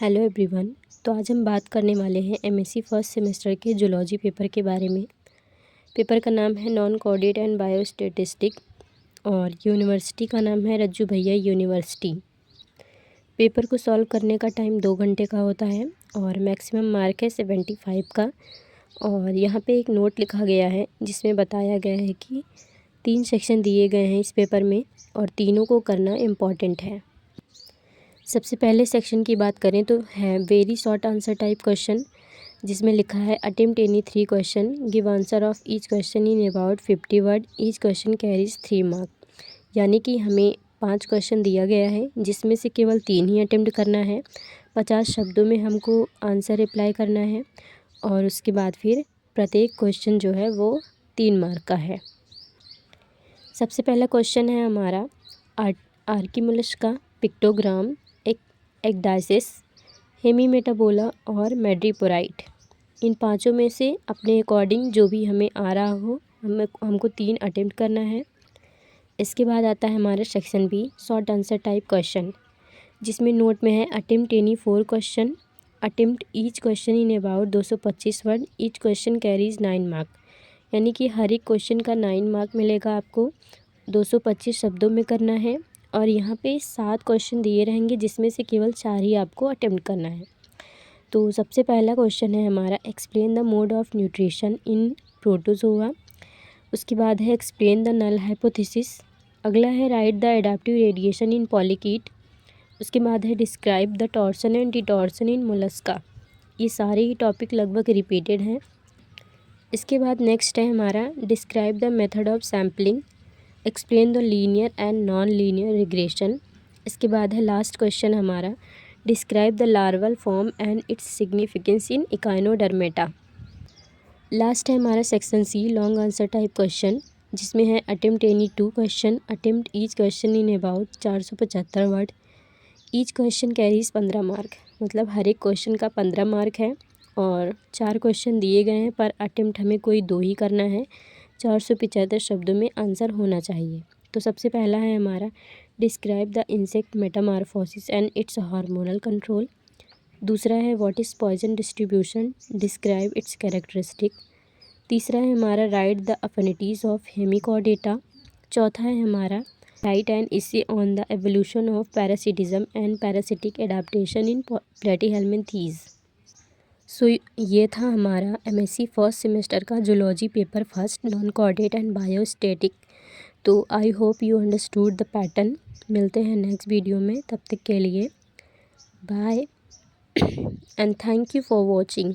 Hello everyone. तो आज हम बात करने वाले हैं एमएससी फर्स्ट सेमेस्टर के जूलॉजी पेपर के बारे में। पेपर का नाम है नॉन कोऑर्डिनेट एंड बायोस्टैटिस्टिक और यूनिवर्सिटी का नाम है रज्जू भैया यूनिवर्सिटी। पेपर को सॉल्व करने का टाइम 2 घंटे का होता है और मैक्सिमम मार्क है 75 का। और यहाँ पे एक नोट लिखा गया है जिसमें बताया गया है कि 3 सेक्शन दिए गए हैं इस पेपर में और तीनों को करना इम्पॉर्टेंट है। सबसे पहले सेक्शन की बात करें तो है very short answer type question, जिसमें लिखा है attempt any 3 question, give answer of each question in about 50 word, each question carries 3 mark. यानी कि हमें 5 क्वेश्चन दिया गया है जिसमें से केवल 3 ही अटेम्प्ट करना है। 50 शब्दों में हमको आंसर रिप्लाई करना है और उसके बाद फिर प्रत्येक क्वेश्चन जो है वो 3 मार्क का है। सबसे पहला क्वेश्चन है हमारा आर्किमिलेज का पिक्टोग्राम, एग्डाइसिस, हेमीमेटाबोला और मैड्रीपोराइट। इन पांचों में से अपने अकॉर्डिंग जो भी हमें आ रहा हो हमको 3 अटेम्प्ट करना है। इसके बाद आता है हमारा section B, short answer type question, जिसमें नोट में है attempt any 4 question, attempt each question in about 225 word, each question carries 9 mark. यानी कि हर एक क्वेश्चन का 9 मार्क मिलेगा आपको। 225 शब्दों में करना है और यहाँ पे 7 क्वेश्चन दिए रहेंगे जिसमें से केवल 4 ही आपको अटेम्प्ट करना है। तो सबसे पहला क्वेश्चन है हमारा explain the mode of nutrition in protozoa. उसके बाद है एक्सप्लेन द नल हाइपोथेसिस। अगला है write the adaptive radiation in polychaete. उसके बाद है describe the torsion and detorsion in Mollusca. ये सारे ही टॉपिक लगभग रिपीटेड हैं। इसके बाद नेक्स्ट है हमारा describe the method of sampling, explain the linear and non linear regression. इसके बाद है लास्ट क्वेश्चन हमारा describe the larval form and its significance in echinodermata. Last है हमारा section C, long answer type question, जिसमें है attempt any 2 question, attempt each question in about 475 word, each question carries 15 mark. मतलब हर एक question का 15 mark है और 4 क्वेश्चन दिए गए हैं पर अटेम्प्ट हमें कोई 2 ही करना है। 475 शब्दों में आंसर होना चाहिए। तो सबसे पहला है हमारा describe the insect metamorphosis and its hormonal control. दूसरा है what is poison distribution, describe its characteristic. तीसरा है हमारा write the affinities of Hemichordata. चौथा है हमारा write an essay on the evolution of parasitism and parasitic adaptation in Platyhelminthes. So ये था हमारा एमएससी फर्स्ट सेमेस्टर का zoology paper first, non coordinate and biostatic. तो I hope you understood the pattern. मिलते हैं नेक्स्ट वीडियो में, तब तक के लिए bye and thank you for watching.